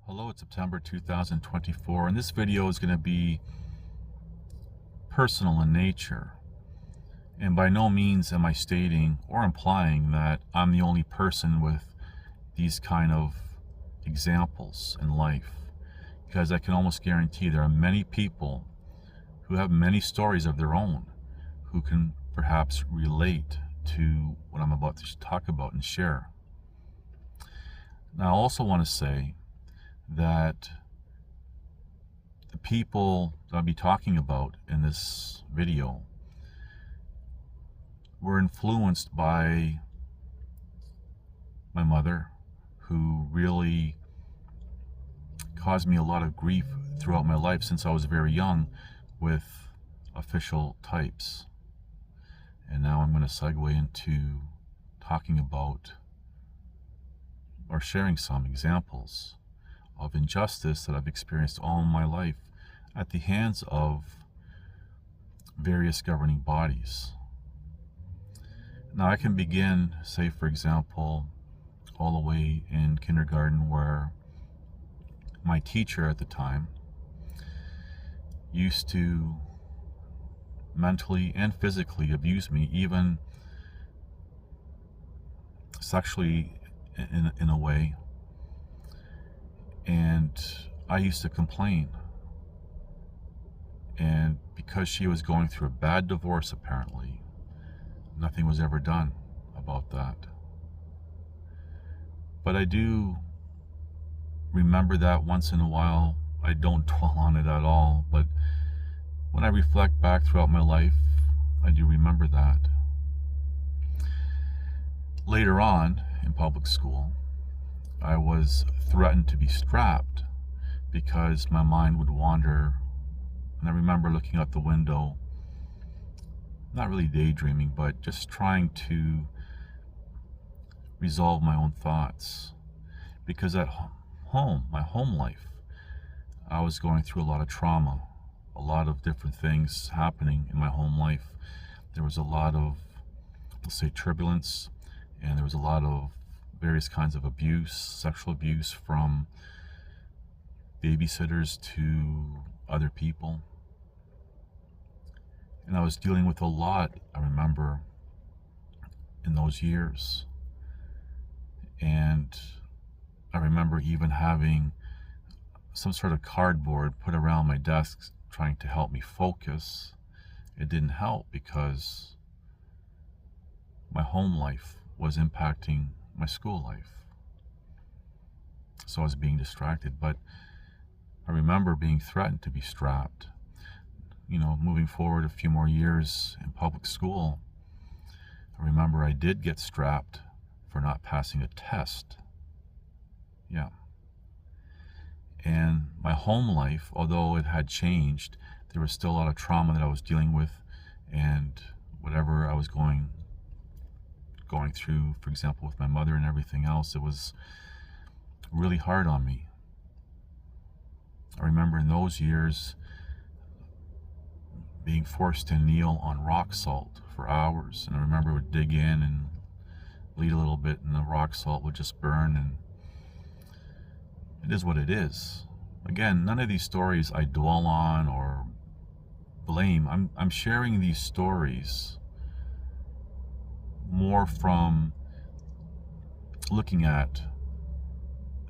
Hello, it's September 2024, and this video is going to be personal in nature. And by no means am I stating or implying that I'm the only person with these kind of examples in life, because I can almost guarantee there are many people who have many stories of their own who can perhaps relate to what I'm about to talk about and share. Now, I also want to say that the people that I'll be talking about in this video were influenced by my mother, who really caused me a lot of grief throughout my life since I was very young with official types. And now I'm going to segue into talking about or sharing some examples of injustice that I've experienced all my life at the hands of various governing bodies. Now I can begin, say for example, all the way in kindergarten, where my teacher at the time used to mentally and physically abuse me, even sexually in a way. And I used to complain. And because she was going through a bad divorce, apparently, nothing was ever done about that. But I do remember that once in a while. I don't dwell on it at all, but when I reflect back throughout my life, I do remember that. Later on in public school, I was threatened to be strapped because my mind would wander. And I remember looking out the window, not really daydreaming, but just trying to resolve my own thoughts. Because at home, my home life, I was going through a lot of trauma, a lot of different things happening in my home life. There was a lot of, let's say, turbulence, and there was a lot of various kinds of abuse, sexual abuse, from babysitters to other people. And I was dealing with a lot, I remember, in those years. And I remember even having some sort of cardboard put around my desk trying to help me focus. It didn't help because my home life was impacting my school life. So I was being distracted, but I remember being threatened to be strapped. You know, moving forward a few more years in public school, I remember I did get strapped for not passing a test. Yeah. And my home life, although it had changed, there was still a lot of trauma that I was dealing with, and whatever I was going through, for example, with my mother and everything else, it was really hard on me. I remember in those years being forced to kneel on rock salt for hours, and I remember I would dig in and bleed a little bit, and the rock salt would just burn, and it is what it is. Again, none of these stories I dwell on or blame. I'm sharing these stories more from looking at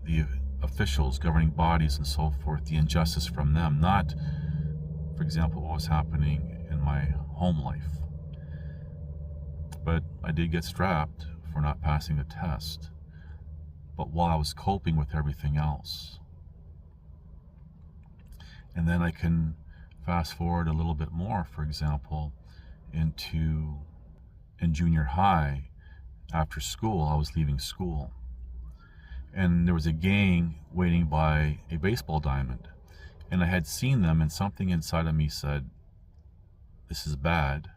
the officials, governing bodies and so forth, the injustice from them, not, for example, what was happening in my home life. But I did get strapped for not passing a test, but while I was coping with everything else. And then I can fast forward a little bit more, for example, into in junior high, after school, I was leaving school, and there was a gang waiting by a baseball diamond, and I had seen them, and something inside of me said, this is bad.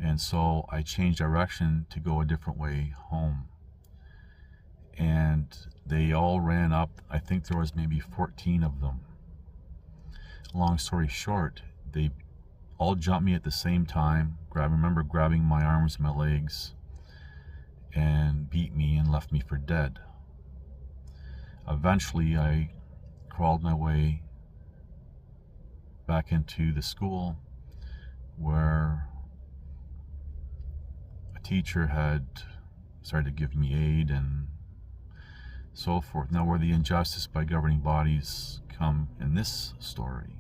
And so I changed direction to go a different way home. And they all ran up. I think there was maybe 14 of them. Long story short, they all jumped me at the same time. I remember grabbing my arms and my legs and beat me and left me for dead. Eventually, I crawled my way back into the school where a teacher had started to give me aid and so forth. Now, where the injustice by governing bodies come in this story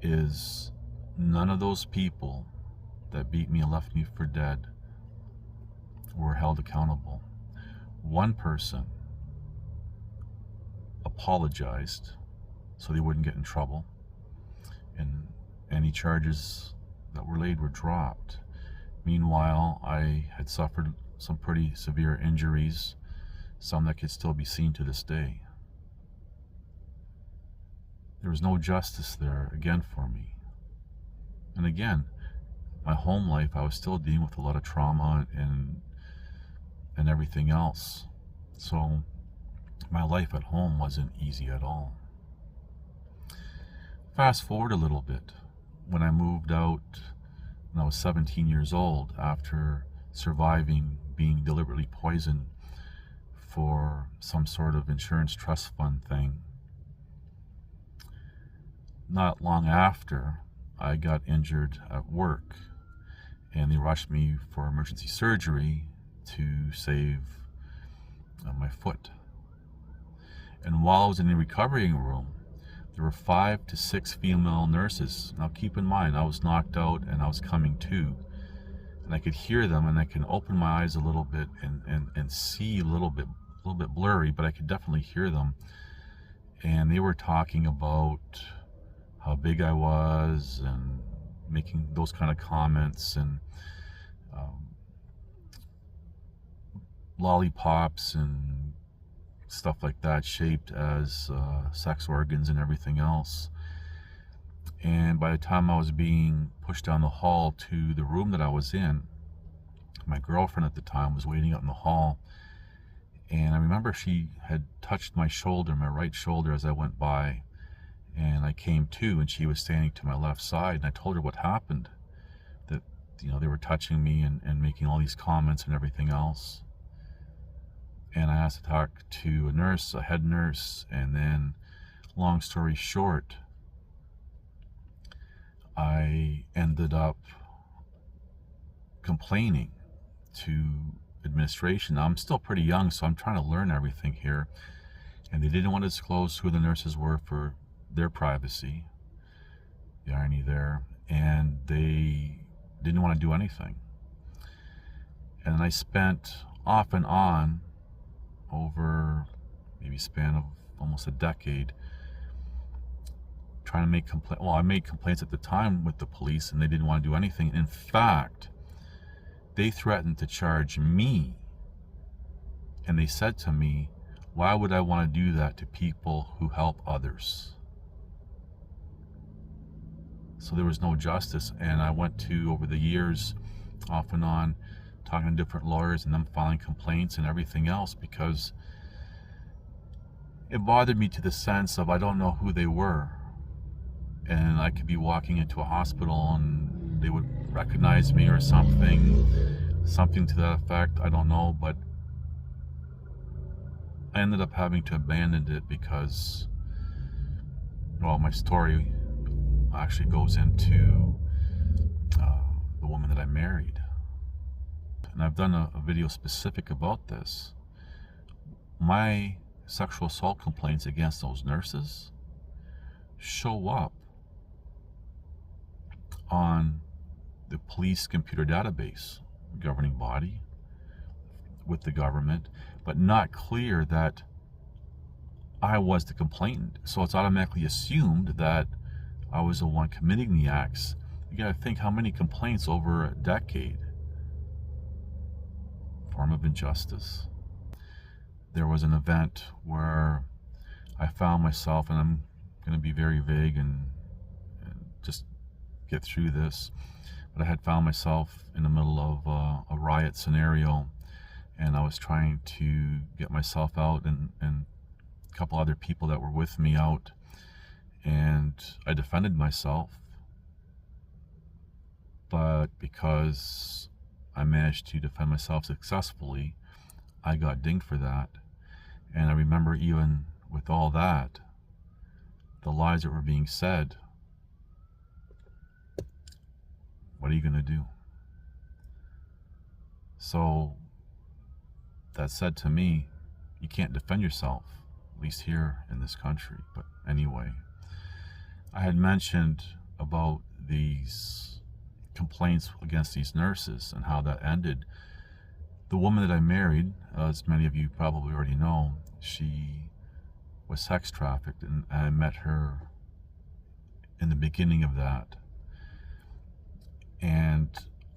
is none of those people that beat me and left me for dead were held accountable. One person apologized so they wouldn't get in trouble, and any charges that were laid were dropped. Meanwhile, I had suffered some pretty severe injuries, some that could still be seen to this day. There was no justice there again for me. And again, my home life, I was still dealing with a lot of trauma and everything else. So my life at home wasn't easy at all. Fast forward a little bit. When I moved out when I was 17 years old, after surviving being deliberately poisoned for some sort of insurance trust fund thing, not long after, I got injured at work, and they rushed me for emergency surgery to save my foot. And while I was in the recovery room, there were 5 to 6 female nurses. Now keep in mind, I was knocked out and I was coming to, and I could hear them, and I can open my eyes a little bit and see a little bit blurry, but I could definitely hear them. And they were talking about how big I was and making those kind of comments, and lollipops and stuff like that shaped as sex organs and everything else. And by the time I was being pushed down the hall to the room that I was in, my girlfriend at the time was waiting out in the hall, and I remember she had touched my shoulder, my right shoulder, as I went by, and I came to, and she was standing to my left side, and I told her what happened, that they were touching me and making all these comments and everything else. And I asked to talk to a nurse, a head nurse, and then, long story short, I ended up complaining to administration. Now, I'm still pretty young, so I'm trying to learn everything here, and they didn't want to disclose who the nurses were for their privacy, the irony there, and they didn't want to do anything. And I spent off and on over maybe a span of almost a decade trying to make complaints. Well, I made complaints at the time with the police, and they didn't want to do anything. In fact, they threatened to charge me, and they said to me, why would I want to do that to people who help others? So there was no justice, and I went to, over the years, off and on, talking to different lawyers and them filing complaints and everything else, because it bothered me to the sense of I don't know who they were, and I could be walking into a hospital and they would recognize me or something to that effect. I don't know, but I ended up having to abandon it because, well, my story actually goes into the woman that I married. And I've done a video specific about this. My sexual assault complaints against those nurses show up on the police computer database, governing body with the government, but not clear that I was the complainant. So it's automatically assumed that I was the one committing the acts, You gotta think how many complaints over a decade. Form of injustice. There was an event where I found myself, and I'm going to be very vague and just get through this, but I had found myself in the middle of a riot scenario, and I was trying to get myself out and a couple other people that were with me out, and I defended myself, but because I managed to defend myself successfully, I got dinged for that. And I remember, even with all that, the lies that were being said, what are you going to do? So that said to me, you can't defend yourself, at least here in this country. But anyway, I had mentioned about these complaints against these nurses and how that ended. The woman that I married, as many of you probably already know, she was sex trafficked, and I met her in the beginning of that. And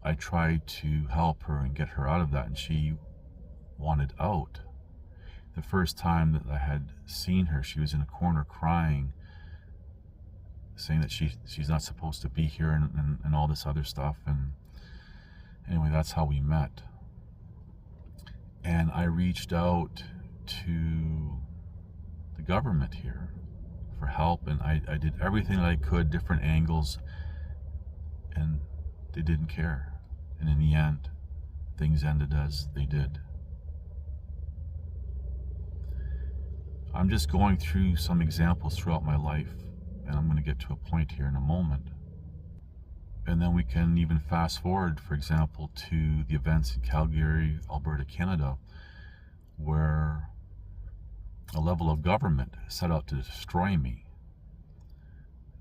I tried to help her and get her out of that, and she wanted out. The first time that I had seen her, she was in a corner crying, saying that she's not supposed to be here and all this other stuff. And anyway, that's how we met. And I reached out to the government here for help, and I did everything that I could, different angles, and they didn't care. And in the end, things ended as they did. I'm just going through some examples throughout my life, and I'm going to get to a point here in a moment. And then we can even fast forward, for example, to the events in Calgary, Alberta, Canada, where a level of government set out to destroy me.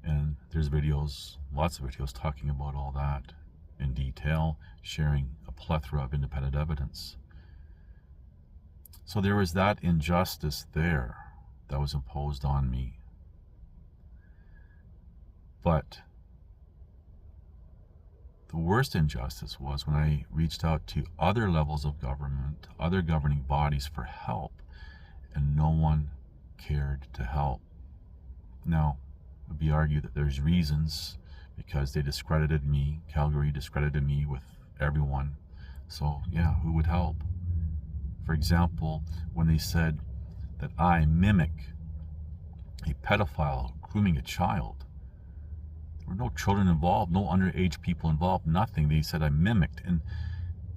And there's videos, lots of videos, talking about all that in detail, sharing a plethora of independent evidence. So there was that injustice there that was imposed on me. But the worst injustice was when I reached out to other levels of government, other governing bodies for help, and no one cared to help. Now, it would be argued that there's reasons, because they discredited me. Calgary discredited me with everyone. So yeah, who would help? For example, when they said that I mimic a pedophile grooming a child, there were no children involved, no underage people involved, nothing. They said I mimicked. And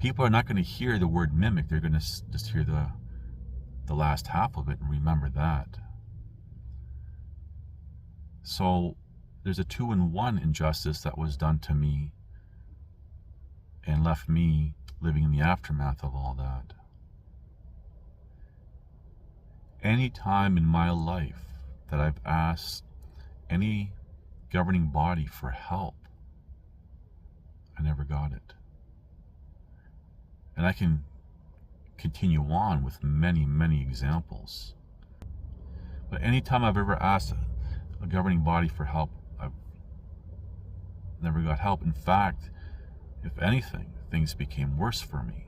people are not going to hear the word mimic. They're going to just hear the last half of it and remember that. So there's a 2-in-1 injustice that was done to me and left me living in the aftermath of all that. Any time in my life that I've asked any governing body for help, I never got it. And I can continue on with many, many examples. But anytime I've ever asked a governing body for help, I've never got help. In fact, if anything, things became worse for me.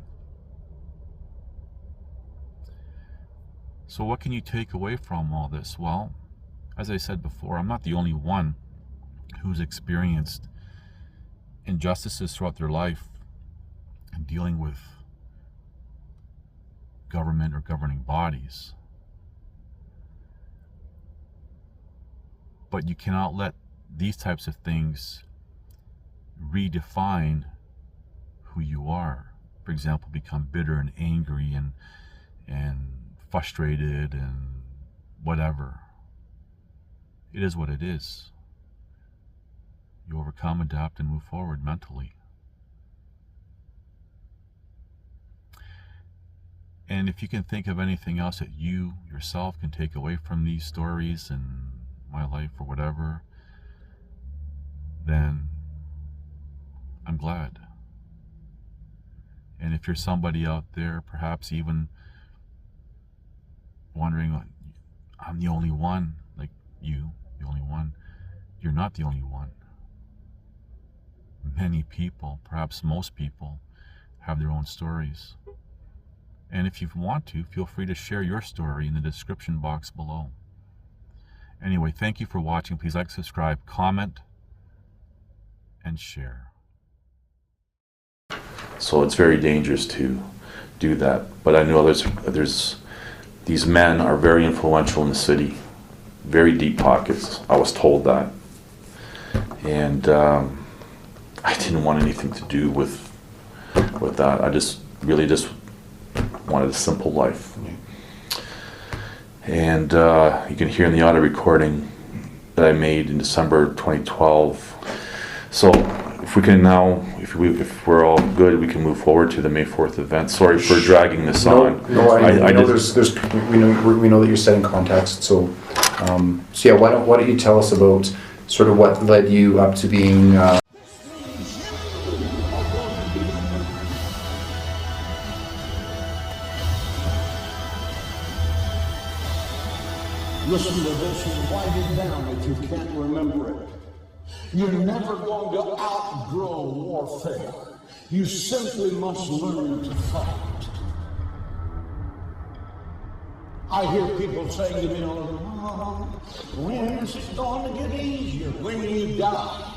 So what can you take away from all this? Well, as I said before, I'm not the only one who's experienced injustices throughout their life and dealing with government or governing bodies. But you cannot let these types of things redefine who you are. For example, become bitter and angry and frustrated and whatever. It is what it is. You overcome, adapt, and move forward mentally. And if you can think of anything else that you yourself can take away from these stories and my life or whatever, then I'm glad. And if you're somebody out there, perhaps even wondering, I'm the only one, like you, the only one, you're not the only one. many people, perhaps most people, have their own stories. And if you want to, feel free to share your story in the description box below. Anyway, thank you for watching. Please like, subscribe, comment, and share. So it's very dangerous to do that. But I know these men are very influential in the city, very deep pockets. I was told that. And I didn't want anything to do with that. I really just wanted a simple life. And you can hear in the audio recording that I made in December 2012. So if we can now, if we're all good, we can move forward to the May 4th event. Sorry for dragging this on. No, I know we know that you're setting context. So yeah, why don't you tell us about sort of what led you up to being. Listen to this and write it down if you can't remember it. You're never going to outgrow warfare. You simply must learn to fight. I hear people saying to me, oh, when is it going to get easier? When you die.